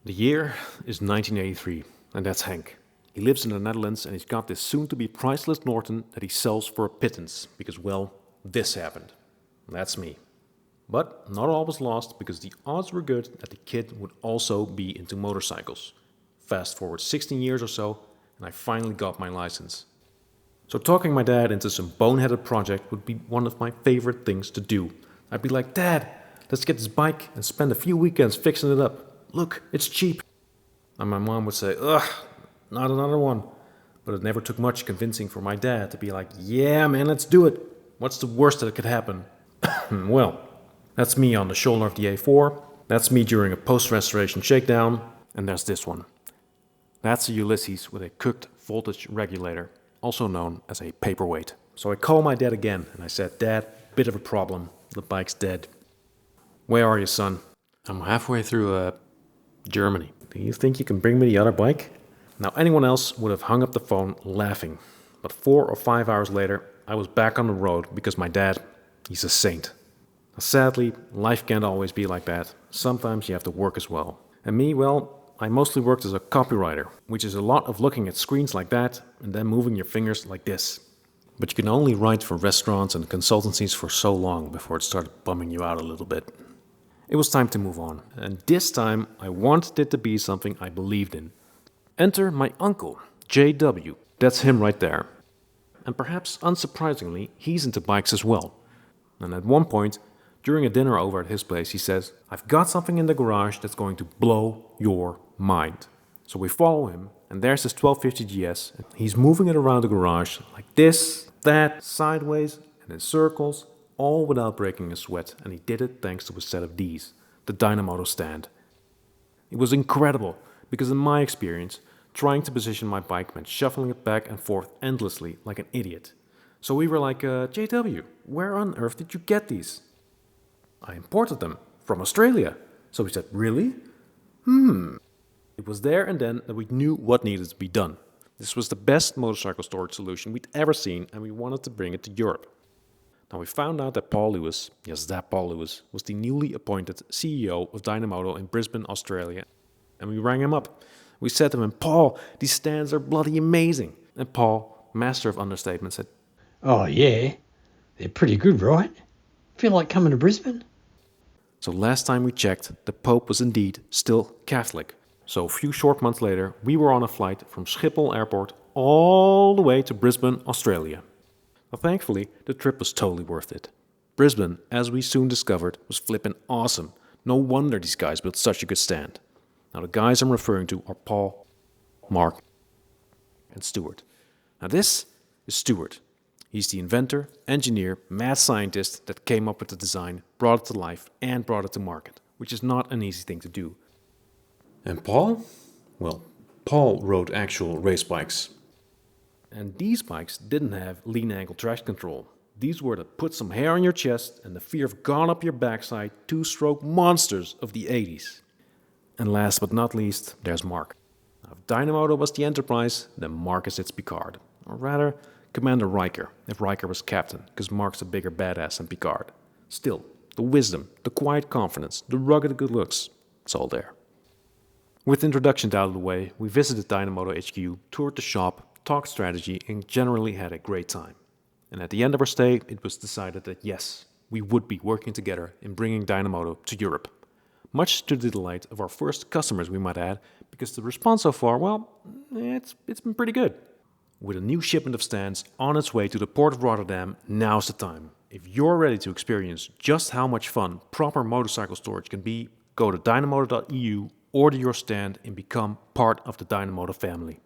The year is 1983, and that's Henk. He lives in the Netherlands and he's got this soon-to-be priceless Norton that he sells for a pittance because, well, this happened. That's me. But not all was lost because the odds were good that the kid would also be into motorcycles. Fast forward 16 years or so, and I finally got my license. So talking my dad into some boneheaded project would be one of my favorite things to do. I'd be like, "Dad, let's get this bike and spend a few weekends fixing it up. Look, it's cheap." And my mom would say, "Ugh, not another one." But it never took much convincing for my dad to be like, "Yeah, man, let's do it. What's the worst that could happen?" Well, that's me on the shoulder of the A4. That's me during a post-restoration shakedown. And there's this one. That's a Ulysses with a cooked voltage regulator, also known as a paperweight. So I called my dad again and I said, "Dad, bit of a problem. The bike's dead." "Where are you, son?" "I'm halfway through Germany." "Do you think you can bring me the other bike?" Now anyone else would have hung up the phone laughing. But 4 or 5 hours later, I was back on the road because my dad, he's a saint. Sadly, life can't always be like that. Sometimes you have to work as well. And me, well, I mostly worked as a copywriter, which is a lot of looking at screens like that and then moving your fingers like this. But you can only write for restaurants and consultancies for so long before it started bumming you out a little bit. It was time to move on, and this time I wanted it to be something I believed in. Enter my uncle, JW. That's him right there. And perhaps unsurprisingly, he's into bikes as well. And at one point, during a dinner over at his place, he says, "I've got something in the garage that's going to blow your mind." So we follow him, and there's his 1250 GS, and he's moving it around the garage like this, that, sideways, and in circles, all without breaking a sweat, and he did it thanks to a set of these, the Dynamoto stand. It was incredible, because in my experience, trying to position my bike meant shuffling it back and forth endlessly like an idiot. So we were like, "JW, where on earth did you get these?" "I imported them from Australia." So we said, "Really?" It was there and then that we knew what needed to be done. This was the best motorcycle storage solution we'd ever seen, and we wanted to bring it to Europe. Now we found out that Paul Lewis, yes, that Paul Lewis, was the newly appointed CEO of Dynamoto in Brisbane, Australia. And we rang him up. We said to him, "Paul, these stands are bloody amazing." And Paul, master of understatement, said, "Oh yeah, they're pretty good, right? Feel like coming to Brisbane?" So last time we checked, the Pope was indeed still Catholic. So a few short months later, we were on a flight from Schiphol Airport all the way to Brisbane, Australia. Now, thankfully, the trip was totally worth it. Brisbane, as we soon discovered, was flippin' awesome. No wonder these guys built such a good stand. Now the guys I'm referring to are Paul, Mark, and Stuart. Now this is Stuart. He's the inventor, engineer, mad scientist that came up with the design, brought it to life, and brought it to market, which is not an easy thing to do. And Paul? Well, Paul rode actual race bikes. And these bikes didn't have lean angle traction control. These were the put some hair on your chest and the fear of gone up your backside two-stroke monsters of the 80s. And last but not least, there's Mark. Now, if Dynamoto was the Enterprise, then Mark is its Picard. Or rather, Commander Riker, if Riker was captain, because Mark's a bigger badass than Picard. Still, the wisdom, the quiet confidence, the rugged good looks, it's all there. With introductions out of the way, we visited Dynamoto HQ, toured the shop, talked strategy, and generally had a great time. And at the end of our stay, it was decided that yes, we would be working together in bringing Dynamoto to Europe. Much to the delight of our first customers, we might add, because the response so far, well, it's been pretty good. With a new shipment of stands on its way to the port of Rotterdam, now's the time. If you're ready to experience just how much fun proper motorcycle storage can be, go to dynamoto.eu, order your stand, and become part of the Dynamoto family.